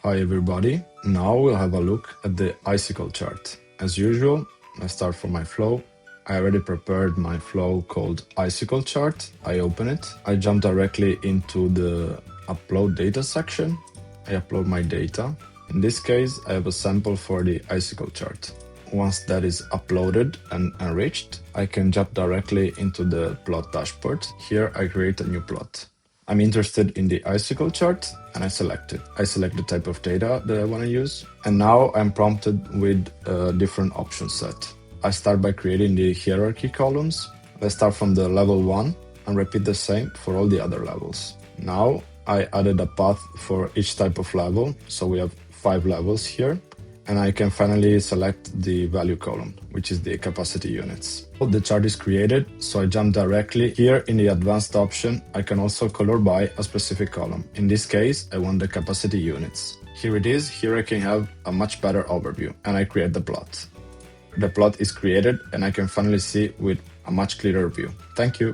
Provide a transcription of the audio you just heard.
Hi everybody, now we'll have a look at the Icicle chart. As usual, I start from my flow. I already prepared my flow called Icicle Chart. I open it. I jump directly into the upload data section. I upload my data. In this case, I have a sample for the Icicle chart. Once that is uploaded and enriched, I can jump directly into the plot dashboard. Here I create a new plot. I'm interested in the Icicle chart and I select it. I select the type of data that I want to use. And now I'm prompted with a different option set. I start by creating the hierarchy columns. I start from the level 1 and repeat the same for all the other levels. Now I added a path for each type of level. So we have 5 levels here. And I can finally select the value column, which is the capacity units. The chart is created, so I jump directly here in the advanced option. I can also color by a specific column. In this case, I want the capacity units. Here it is. Here I can have a much better overview and I create the plot. The plot is created and I can finally see with a much clearer view. Thank you.